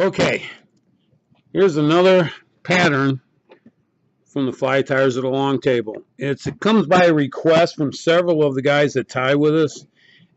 Okay, here's another pattern from the fly tires of the long table. It comes by a request from several of the guys that tie with us,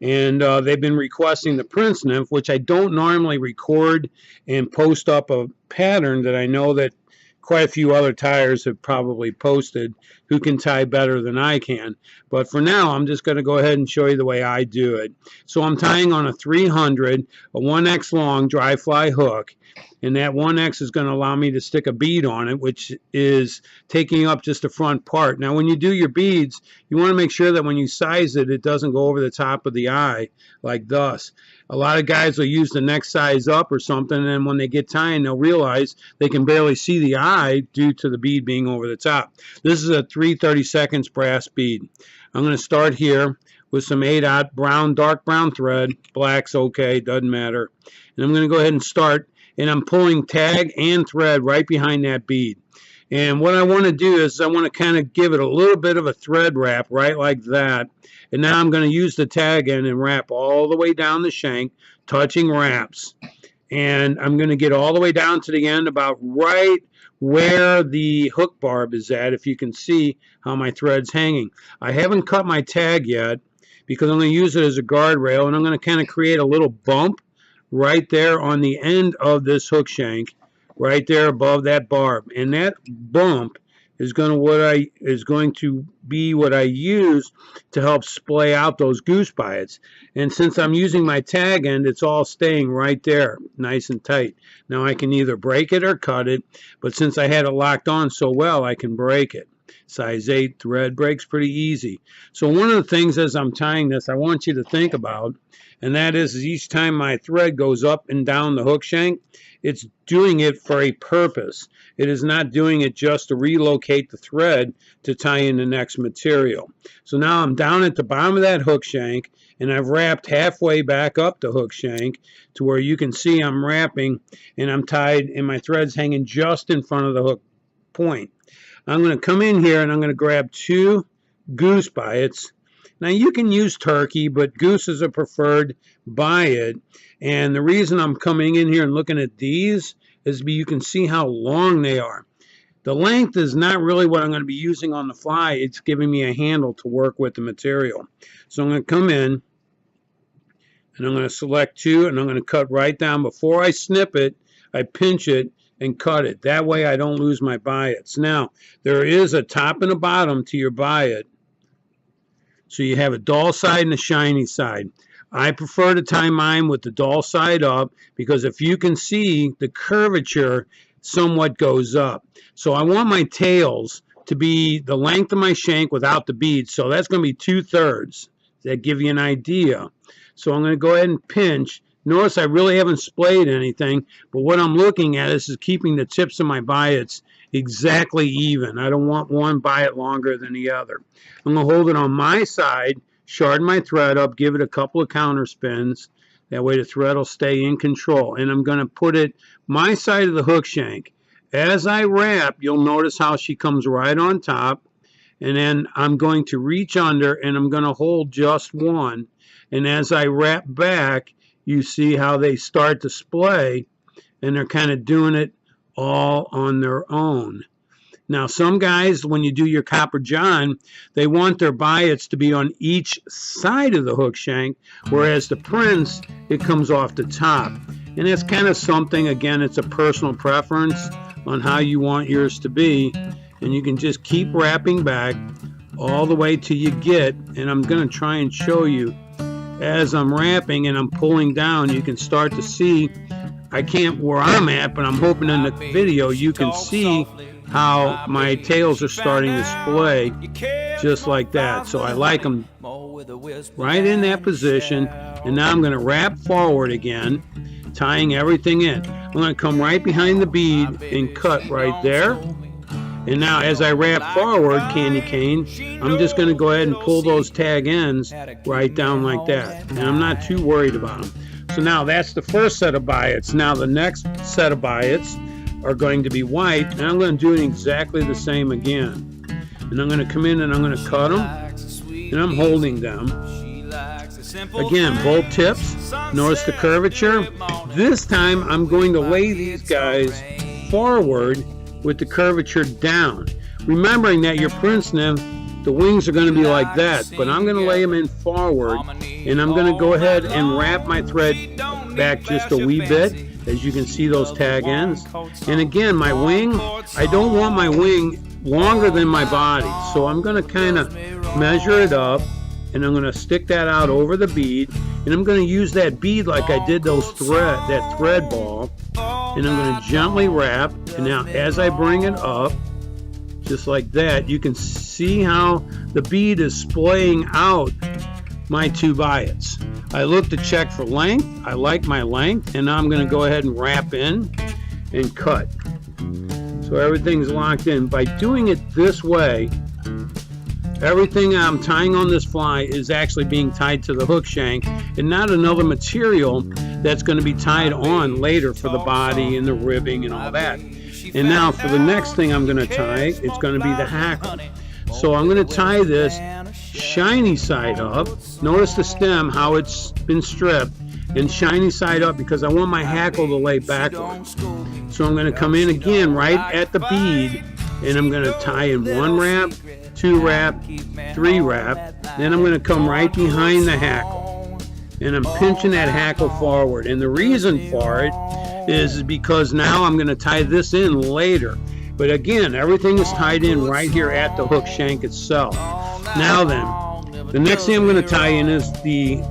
and they've been requesting the Prince Nymph, which I don't normally record and post up a pattern that I know that quite a few other tires have probably posted who can tie better than I can. But for now, I'm just going to go ahead and show you the way I do it. So I'm tying on a 300, a 1X long dry fly hook, and that 1X is going to allow me to stick a bead on it, which is taking up just the front part. Now, when you do your beads, you want to make sure that when you size it, it doesn't go over the top of the eye like thus. A lot of guys will use the next size up or something, and then when they get tying, they'll realize they can barely see the eye due to the bead being over the top. This is a 3/32 brass bead. I'm going to start here with some 8/0 brown, dark brown thread. Black's okay, doesn't matter. And I'm going to go ahead and start, and I'm pulling tag and thread right behind that bead. And what I want to do is I want to kind of give it a little bit of a thread wrap right like that. And now I'm going to use the tag end and wrap all the way down the shank, touching wraps. And I'm going to get all the way down to the end, about right where the hook barb is at, if you can see how my thread's hanging. I haven't cut my tag yet because I'm going to use it as a guardrail, and I'm going to kind of create a little bump right there on the end of this hook shank, right there above that barb. And that bump is going to be what I use to help splay out those goose bites. And since I'm using my tag end, it's all staying right there, nice and tight. Now I can either break it or cut it, but since I had it locked on so well, I can break it. Size 8 thread breaks pretty easy. So one of the things as I'm tying this, I want you to think about, and that is each time my thread goes up and down the hook shank, it's doing it for a purpose. It is not doing it just to relocate the thread to tie in the next material. So now I'm down at the bottom of that hook shank, and I've wrapped halfway back up the hook shank to where you can see I'm wrapping, and I'm tied, and my thread's hanging just in front of the hook point. I'm going to come in here, and I'm going to grab 2 goose bites. Now you can use turkey, but goose is a preferred biot. And the reason I'm coming in here and looking at these is you can see how long they are. The length is not really what I'm going to be using on the fly. It's giving me a handle to work with the material. So I'm going to come in, and I'm going to select 2, and I'm going to cut right down. Before I snip it, I pinch it and cut it. That way I don't lose my biots. Now, there is a top and a bottom to your biot. So you have a dull side and a shiny side. I prefer to tie mine with the dull side up because if you can see, the curvature somewhat goes up. So I want my tails to be the length of my shank without the beads. So that's going to be 2/3. That give you an idea. So I'm going to go ahead and pinch. Notice I really haven't splayed anything, but what I'm looking at is keeping the tips of my biots exactly even. I don't want one biot longer than the other. I'm going to hold it on my side, shorten my thread up, give it a couple of counter spins. That way the thread will stay in control. And I'm going to put it my side of the hook shank. As I wrap, you'll notice how she comes right on top. And then I'm going to reach under, and I'm going to hold just one. And as I wrap back, you see how they start to splay, and they're kind of doing it all on their own. Now, some guys, when you do your copper john, they want their biots to be on each side of the hook shank, whereas the Prince, it comes off the top. And that's kind of something, again, it's a personal preference on how you want yours to be. And you can just keep wrapping back all the way till you get, and I'm going to try and show you as I'm wrapping and I'm pulling down, you can start to see, I can't where I'm at, but I'm hoping in the video you can see how my tails are starting to splay just like that. So I like them right in that position. And now I'm going to wrap forward again, tying everything in. I'm going to come right behind the bead and cut right there. And now as I wrap forward, candy cane, I'm just going to go ahead and pull those tag ends right down like that. And I'm not too worried about them. So now that's the first set of biots. Now the next set of biots are going to be white, and I'm going to do it exactly the same again. And I'm going to come in and I'm going to cut them, and I'm holding them. Again, both tips, notice the curvature, This time I'm going to lay these guys forward with the curvature down. Remembering that your Prince Nymph, the wings are going to be like that, but I'm going to lay them in forward, and I'm going to go ahead and wrap my thread back just a wee bit. As you can see, those tag ends. And again, my wing, I don't want my wing longer than my body, so I'm going to kind of measure it up, and I'm going to stick that out over the bead, and I'm going to use that bead like I did that thread ball, and I'm going to gently wrap. And now as I bring it up, just like that, you can see how the bead is splaying out my two biots. I look to check for length. I like my length, and now I'm going to go ahead and wrap in and cut. So everything's locked in. By doing it this way, everything I'm tying on this fly is actually being tied to the hook shank and not another material that's going to be tied on later for the body and the ribbing and all that. And now for the next thing I'm going to tie, it's going to be the hackle. So I'm going to tie this shiny side up. Notice the stem, how it's been stripped, and shiny side up because I want my hackle to lay backwards. So I'm going to come in again right at the bead, and I'm going to tie in 1 wrap, 2 wrap, 3 wrap. Then I'm going to come right behind the hackle, and I'm pinching that hackle forward. And the reason for it is because now I'm going to tie this in later. But again, everything is tied in right here at the hook shank itself. Now then, the next thing I'm going to tie in is the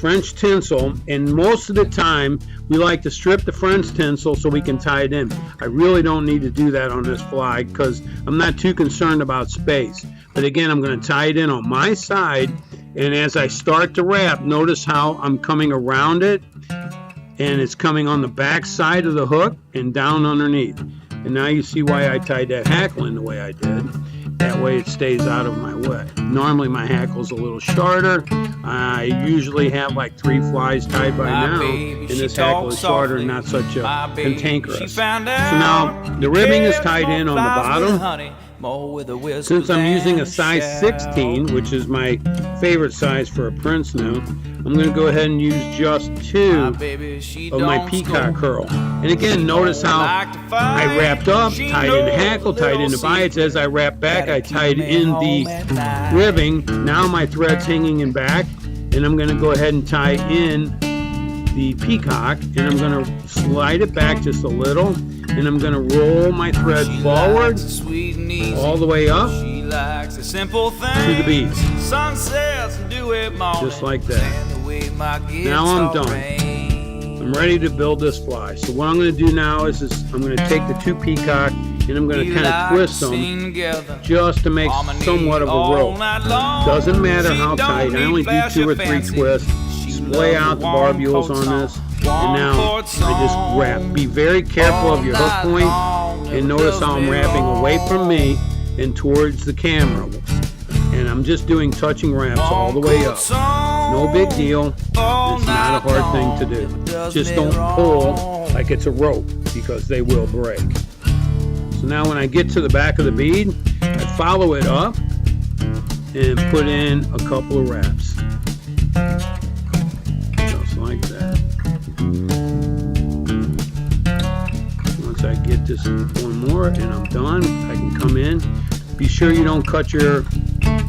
French tinsel, and most of the time we like to strip the French tinsel so we can tie it in. I really don't need to do that on this fly because I'm not too concerned about space. But again, I'm going to tie it in on my side, and as I start to wrap, notice how I'm coming around it, and it's coming on the back side of the hook and down underneath. And now you see why I tied that hackle in the way I did. That way it stays out of my way. Normally my hackle's a little shorter. I usually have like 3 flies tied by now, and this hackle is shorter and not such a cantankerous. So now the ribbing is tied in on the bottom. Since I'm using a size 16, which is my favorite size for a Prince Nymph, I'm going to go ahead and use just 2 of my peacock curl. And again, notice how I wrapped up, tied in the hackle, tied in the biots. As I wrap back, I tied in the ribbing. Now my thread's hanging in back, and I'm going to go ahead and tie in the peacock, and I'm going to slide it back just a little, and I'm going to roll my thread forward all the way up to the bead, just like that. Now I'm done. I'm ready to build this fly. So what I'm going to do now is I'm going to take the 2 peacock, and I'm going to kind of twist them just to make somewhat of a rope. Doesn't matter how tight. I only do 2 or 3 twists. Splay out the barbules on this, and now I just wrap. Be very careful of your hook point, and notice how I'm wrapping away from me and towards the camera. And I'm just doing touching wraps all the way up. No big deal. It's not a hard thing to do. Just don't pull like it's a rope, because they will break. So now when I get to the back of the bead, I follow it up and put in a couple of wraps. Just like that. Once I get this one more and I'm done, I can come in. Be sure you don't cut your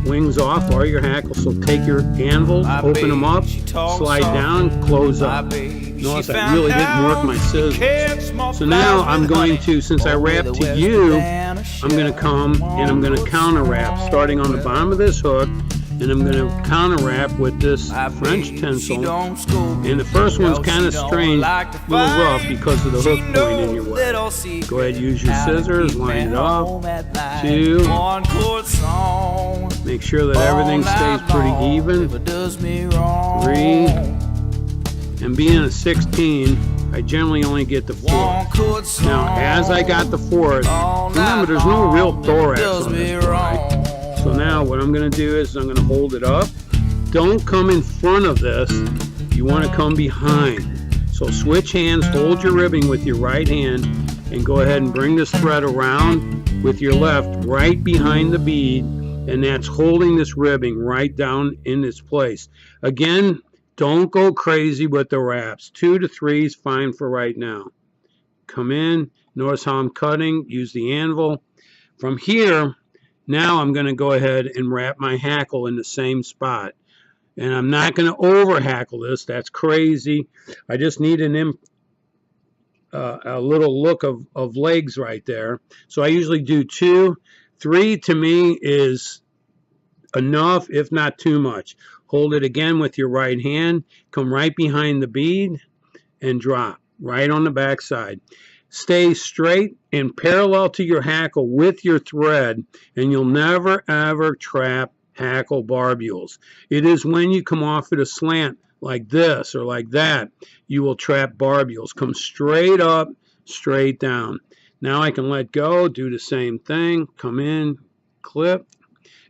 wings off or your hackle, so take your anvils, open them up, slide down, close up. Notice I really didn't work my scissors. So now I'm going to, since I wrapped to you, I'm going to come and I'm going to counter wrap, starting on the bottom of this hook, and I'm going to counter wrap with this French tinsel. And the first one's kind of strange, a little rough because of the hook point in your way. Go ahead, use your scissors, line it up. 2. Make sure that everything stays pretty even. 3. And being a 16, I generally only get the 4th. Now, as I got the 4th, remember there's no real thorax on this fly. So now what I'm going to do is I'm going to hold it up. Don't come in front of this. You want to come behind. So switch hands, hold your ribbing with your right hand, and go ahead and bring this thread around with your left right behind the bead, and that's holding this ribbing right down in its place. Again, Don't go crazy with the wraps. 2 to 3 is fine for right now. Come in, notice how I'm cutting, use the anvil. From here, now I'm going to go ahead and wrap my hackle in the same spot. And I'm not going to over hackle this, that's crazy. I just need a little look of legs right there. So I usually do 2. 3 to me is enough, if not too much. Hold it again with your right hand, come right behind the bead and drop right on the back side. Stay straight and parallel to your hackle with your thread, and you'll never ever trap hackle barbules. It is when you come off at a slant like this or like that, you will trap barbules. Come straight up, straight down. Now I can let go, do the same thing, come in, clip,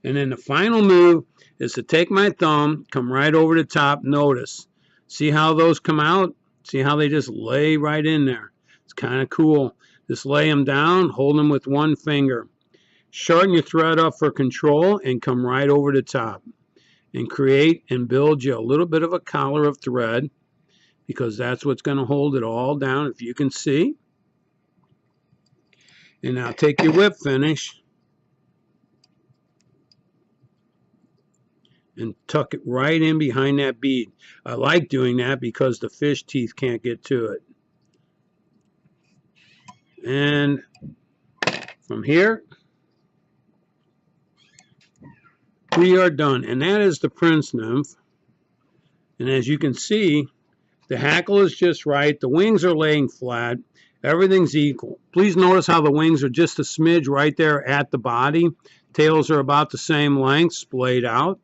and then the final move is to take my thumb, come right over the top. Notice, see how those come out? See how they just lay right in there? It's kind of cool. Just lay them down, hold them with one finger. Shorten your thread up for control and come right over the top. And create and build you a little bit of a collar of thread, because that's what's going to hold it all down, if you can see. And now take your whip finish and tuck it right in behind that bead. I like doing that because the fish teeth can't get to it. And from here, we are done. And that is the Prince Nymph. And as you can see, the hackle is just right. The wings are laying flat. Everything's equal. Please notice how the wings are just a smidge right there at the body. Tails are about the same length, splayed out.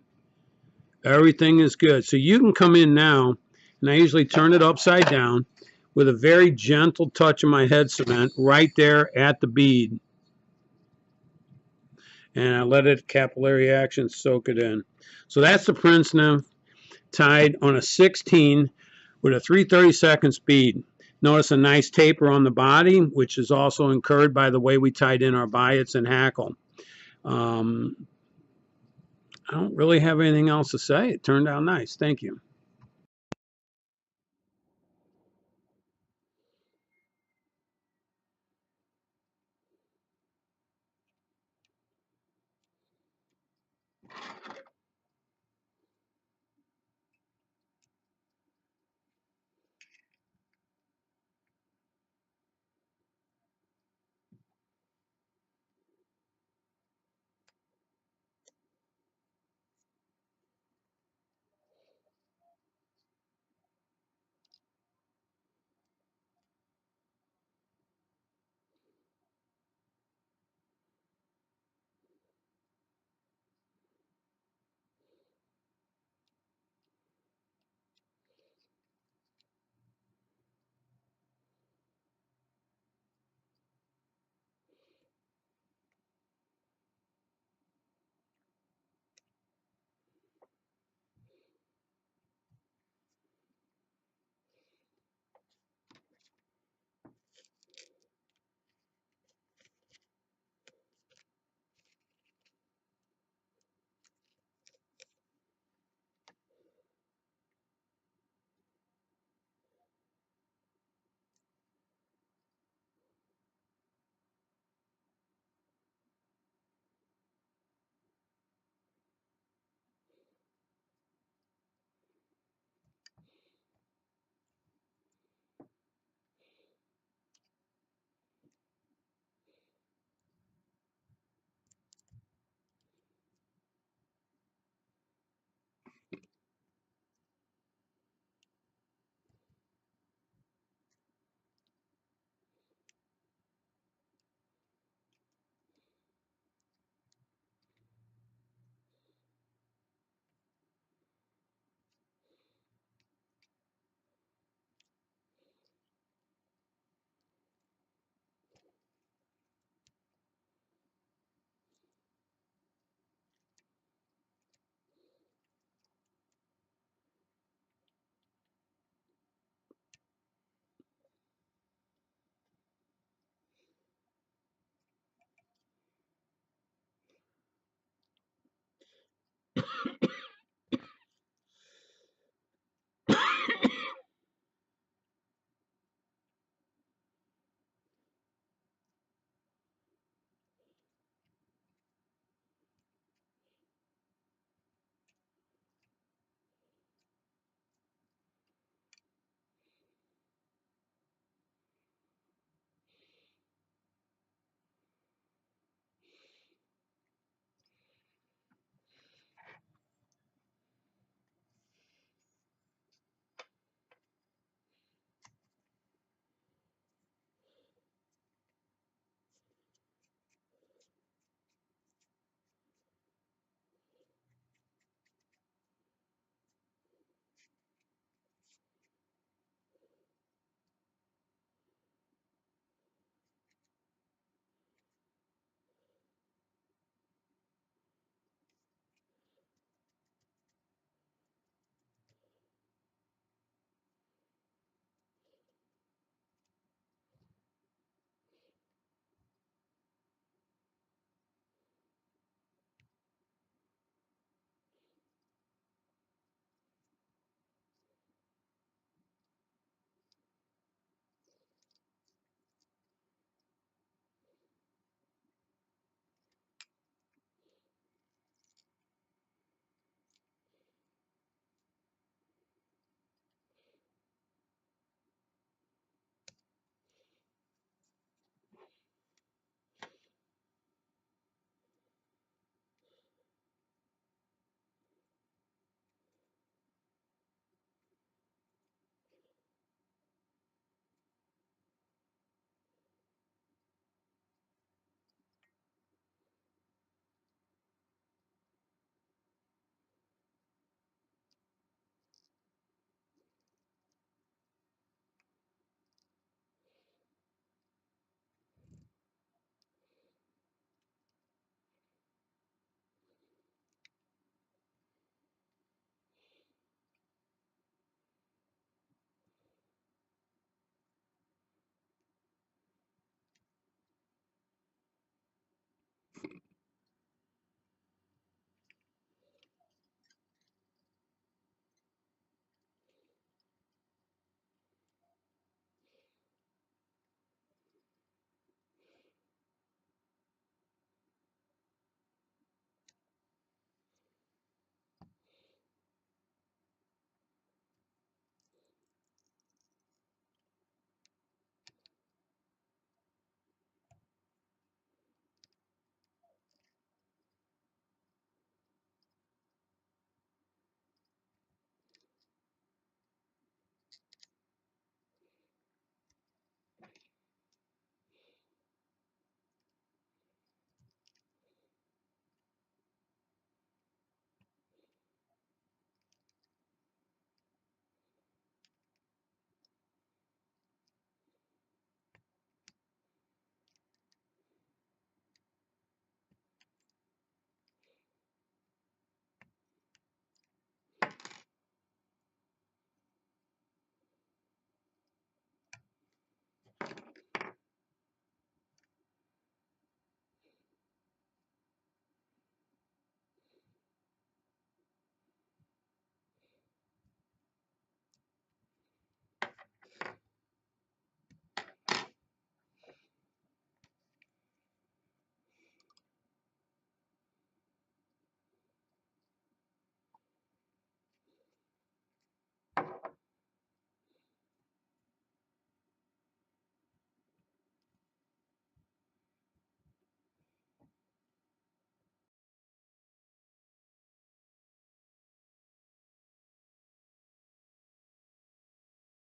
Everything is good. So you can come in now, and I usually turn it upside down with a very gentle touch of my head cement right there at the bead. And I let it, capillary action, soak it in. So that's the Prince Nymph tied on a 16 with a 3/32 bead. Notice a nice taper on the body, which is also incurred by the way we tied in our biots and hackle. I don't really have anything else to say. It turned out nice. Thank you.